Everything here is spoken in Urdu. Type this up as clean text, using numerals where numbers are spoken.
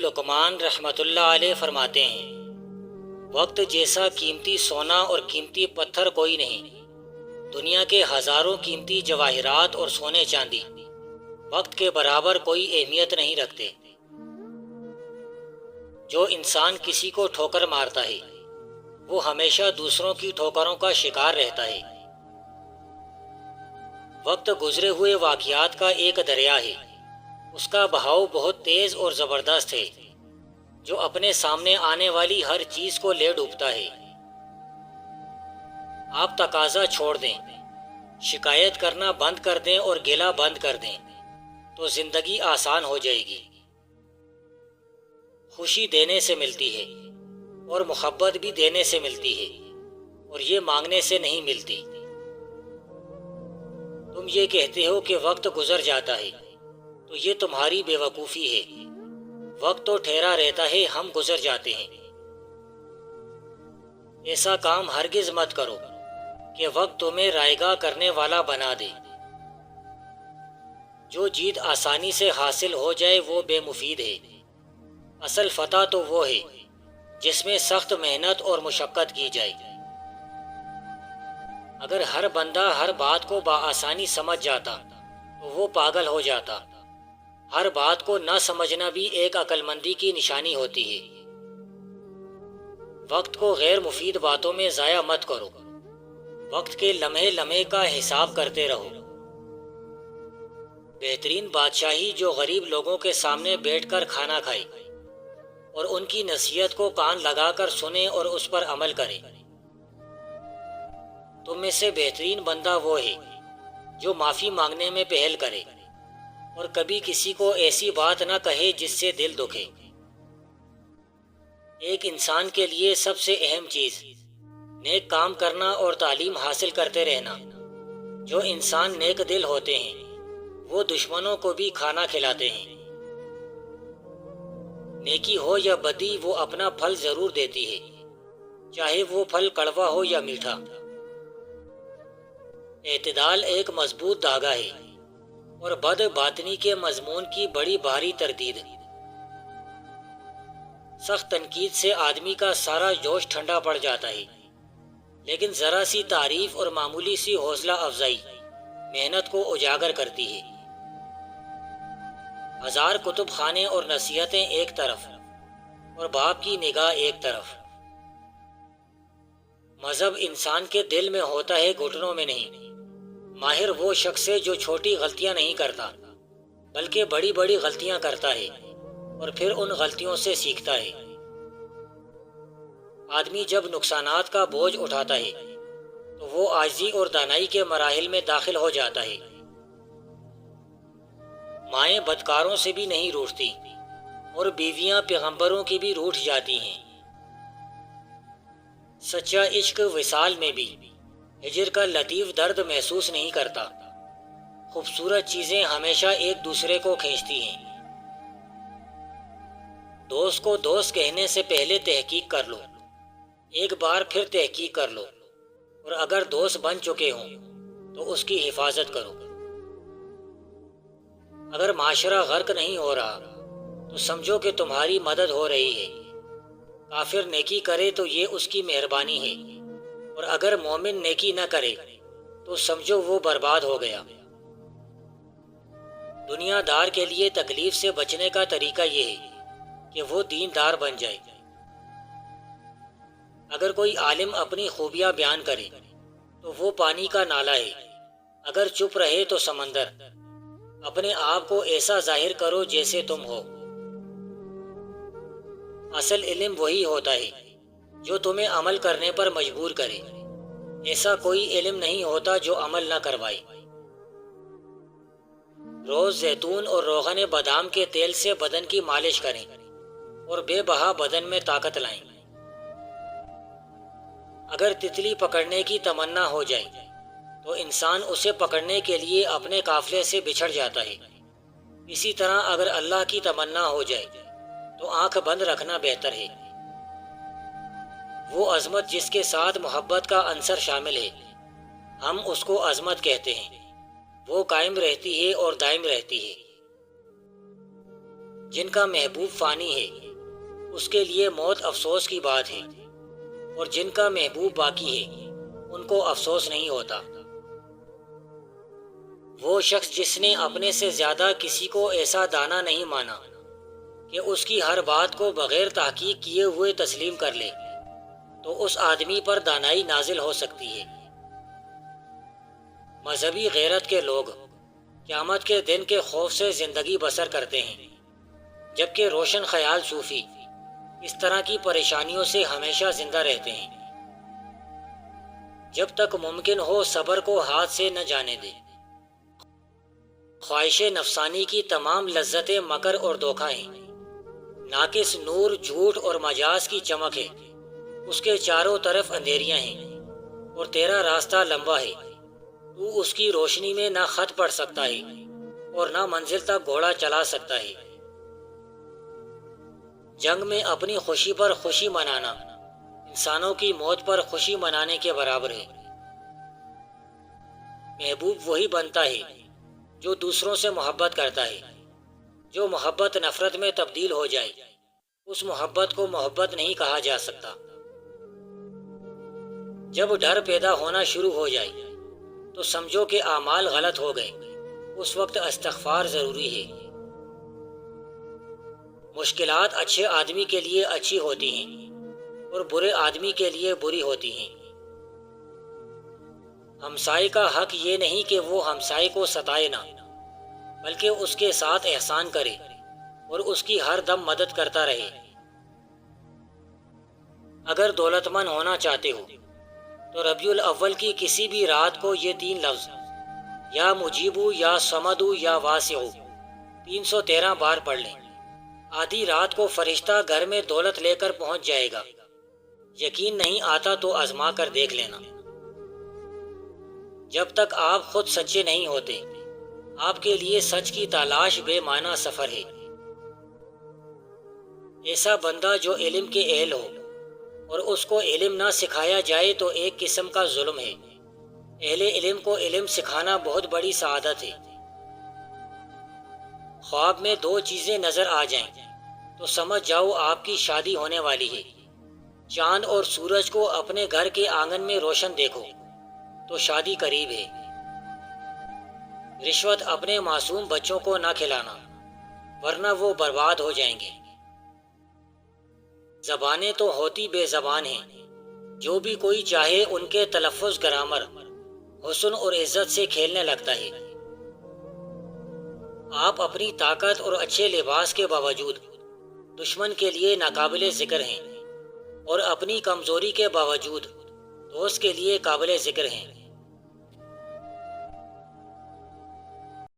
لقمان رحمۃ اللہ علیہ فرماتے ہیں، وقت جیسا قیمتی سونا اور قیمتی پتھر کوئی نہیں۔ دنیا کے ہزاروں قیمتی جواہرات اور سونے چاندی وقت کے برابر کوئی اہمیت نہیں رکھتے۔ جو انسان کسی کو ٹھوکر مارتا ہے وہ ہمیشہ دوسروں کی ٹھوکروں کا شکار رہتا ہے۔ وقت گزرے ہوئے واقعات کا ایک دریا ہے، اس کا بہاؤ بہت تیز اور زبردست ہے، جو اپنے سامنے آنے والی ہر چیز کو لے ڈوبتا ہے۔ آپ تقاضا چھوڑ دیں، شکایت کرنا بند کر دیں اور گلہ بند کر دیں تو زندگی آسان ہو جائے گی۔ خوشی دینے سے ملتی ہے اور محبت بھی دینے سے ملتی ہے، اور یہ مانگنے سے نہیں ملتی۔ تم یہ کہتے ہو کہ وقت گزر جاتا ہے تو یہ تمہاری بے وقوفی ہے۔ وقت تو ٹھہرا رہتا ہے، ہم گزر جاتے ہیں۔ ایسا کام ہرگز مت کرو کہ وقت تمہیں رائیگاں کرنے والا بنا دے۔ جو جیت آسانی سے حاصل ہو جائے وہ بے مفید ہے۔ اصل فتح تو وہ ہے جس میں سخت محنت اور مشقت کی جائے۔ اگر ہر بندہ ہر بات کو بآسانی سمجھ جاتا تو وہ پاگل ہو جاتا۔ ہر بات کو نہ سمجھنا بھی ایک عقل مندی کی نشانی ہوتی ہے۔ وقت کو غیر مفید باتوں میں ضائع مت کرو، وقت کے لمحے لمحے کا حساب کرتے رہو۔ بہترین بادشاہی جو غریب لوگوں کے سامنے بیٹھ کر کھانا کھائے اور ان کی نصیحت کو کان لگا کر سنے اور اس پر عمل کرے۔ تم میں سے بہترین بندہ وہ ہے جو معافی مانگنے میں پہل کرے اور کبھی کسی کو ایسی بات نہ کہے جس سے دل دکھے۔ ایک انسان کے لیے سب سے اہم چیز نیک کام کرنا اور تعلیم حاصل کرتے رہنا۔ جو انسان نیک دل ہوتے ہیں وہ دشمنوں کو بھی کھانا کھلاتے ہیں۔ نیکی ہو یا بدی وہ اپنا پھل ضرور دیتی ہے، چاہے وہ پھل کڑوا ہو یا میٹھا۔ اعتدال ایک مضبوط دھاگا ہے اور بد باطنی کے مضمون کی بڑی بھاری تردید۔ سخت تنقید سے آدمی کا سارا جوش ٹھنڈا پڑ جاتا ہے، لیکن ذرا سی تعریف اور معمولی سی حوصلہ افزائی محنت کو اجاگر کرتی ہے۔ ہزار کتب خانے اور نصیحتیں ایک طرف اور باپ کی نگاہ ایک طرف۔ مذہب انسان کے دل میں ہوتا ہے، گھٹنوں میں نہیں۔ ماہر وہ شخص ہے جو چھوٹی غلطیاں نہیں کرتا بلکہ بڑی بڑی غلطیاں کرتا ہے اور پھر ان غلطیوں سے سیکھتا ہے۔ آدمی جب نقصانات کا بوجھ اٹھاتا ہے تو وہ عاجزی اور دانائی کے مراحل میں داخل ہو جاتا ہے۔ مائیں بدکاروں سے بھی نہیں روٹھتی اور بیویاں پیغمبروں کی بھی روٹھ جاتی ہیں۔ سچا عشق وصال میں بھی ہجر کا لطیف درد محسوس نہیں کرتا۔ خوبصورت چیزیں ہمیشہ ایک دوسرے کو کھینچتی ہیں۔ دوست کو دوست کہنے سے پہلے تحقیق کر لو، ایک بار پھر تحقیق کر لو، اور اگر دوست بن چکے ہوں تو اس کی حفاظت کرو۔ اگر معاشرہ غرق نہیں ہو رہا تو سمجھو کہ تمہاری مدد ہو رہی ہے۔ کافر نیکی کرے تو یہ اس کی مہربانی ہے، اور اگر مومن نیکی نہ کرے تو سمجھو وہ برباد ہو گیا۔ دنیا دار کے لیے تکلیف سے بچنے کا طریقہ یہ ہے کہ وہ دیندار بن جائے۔ اگر کوئی عالم اپنی خوبیاں بیان کرے تو وہ پانی کا نالا ہے، اگر چپ رہے تو سمندر۔ اپنے آپ کو ایسا ظاہر کرو جیسے تم ہو۔ اصل علم وہی ہوتا ہے جو تمہیں عمل کرنے پر مجبور کرے۔ ایسا کوئی علم نہیں ہوتا جو عمل نہ کروائے۔ روز زیتون اور روغن بادام کے تیل سے بدن کی مالش کریں اور بے بہا بدن میں طاقت لائیں۔ اگر تتلی پکڑنے کی تمنا ہو جائے تو انسان اسے پکڑنے کے لیے اپنے قافلے سے بچھڑ جاتا ہے۔ اسی طرح اگر اللہ کی تمنا ہو جائے تو آنکھ بند رکھنا بہتر ہے۔ وہ عظمت جس کے ساتھ محبت کا عنصر شامل ہے، ہم اس کو عظمت کہتے ہیں۔ وہ قائم رہتی ہے اور دائم رہتی ہے۔ جن کا محبوب فانی ہے اس کے لیے موت افسوس کی بات ہے، اور جن کا محبوب باقی ہے ان کو افسوس نہیں ہوتا۔ وہ شخص جس نے اپنے سے زیادہ کسی کو ایسا دانا نہیں مانا کہ اس کی ہر بات کو بغیر تحقیق کیے ہوئے تسلیم کر لے، تو اس آدمی پر دانائی نازل ہو سکتی ہے۔ مذہبی غیرت کے لوگ قیامت کے دن کے خوف سے زندگی بسر کرتے ہیں، جبکہ روشن خیال صوفی اس طرح کی پریشانیوں سے ہمیشہ زندہ رہتے ہیں۔ جب تک ممکن ہو صبر کو ہاتھ سے نہ جانے دے۔ خواہش نفسانی کی تمام لذتیں مکر اور دھوکہ ہیں۔ ناقص نور، جھوٹ اور مجاز کی چمک ہے۔ اس کے چاروں طرف اندھیریاں ہیں اور تیرا راستہ لمبا ہے۔ تو اس کی روشنی میں نہ خط پڑھ سکتا ہے اور نہ منزل تک گھوڑا چلا سکتا ہے۔ جنگ میں اپنی خوشی پر خوشی منانا انسانوں کی موت پر خوشی منانے کے برابر ہے۔ محبوب وہی بنتا ہے جو دوسروں سے محبت کرتا ہے۔ جو محبت نفرت میں تبدیل ہو جائے اس محبت کو محبت نہیں کہا جا سکتا۔ جب ڈر پیدا ہونا شروع ہو جائے تو سمجھو کہ اعمال غلط ہو گئے، اس وقت استغفار ضروری ہے۔ مشکلات اچھے آدمی کے لیے اچھی ہوتی ہیں اور برے آدمی کے لیے بری ہوتی ہیں۔ ہمسائے کا حق یہ نہیں کہ وہ ہمسائے کو ستائے نہ، بلکہ اس کے ساتھ احسان کرے اور اس کی ہر دم مدد کرتا رہے۔ اگر دولت مند ہونا چاہتے ہو تو ربیع الاول کی کسی بھی رات کو یہ 3 لفظ یا مجیبو یا صمدو یا واسعو 313 بار پڑھ لیں۔ آدھی رات کو فرشتہ گھر میں دولت لے کر پہنچ جائے گا۔ یقین نہیں آتا تو آزما کر دیکھ لینا۔ جب تک آپ خود سچے نہیں ہوتے آپ کے لیے سچ کی تلاش بے معنی سفر ہے۔ ایسا بندہ جو علم کے اہل ہو اور اس کو علم نہ سکھایا جائے تو ایک قسم کا ظلم ہے۔ اہل علم کو علم سکھانا بہت بڑی سعادت ہے۔ خواب میں 2 چیزیں نظر آ جائیں تو سمجھ جاؤ آپ کی شادی ہونے والی ہے۔ چاند اور سورج کو اپنے گھر کے آنگن میں روشن دیکھو تو شادی قریب ہے۔ رشوت اپنے معصوم بچوں کو نہ کھلانا ورنہ وہ برباد ہو جائیں گے۔ زبانیں تو ہوتی بے زبان ہیں، جو بھی کوئی چاہے ان کے تلفظ، گرامر، حسن اور عزت سے کھیلنے لگتا ہے۔ آپ اپنی طاقت اور اچھے لباس کے باوجود دشمن کے لیے ناقابل ذکر ہیں، اور اپنی کمزوری کے باوجود دوست کے لیے قابل ذکر ہیں۔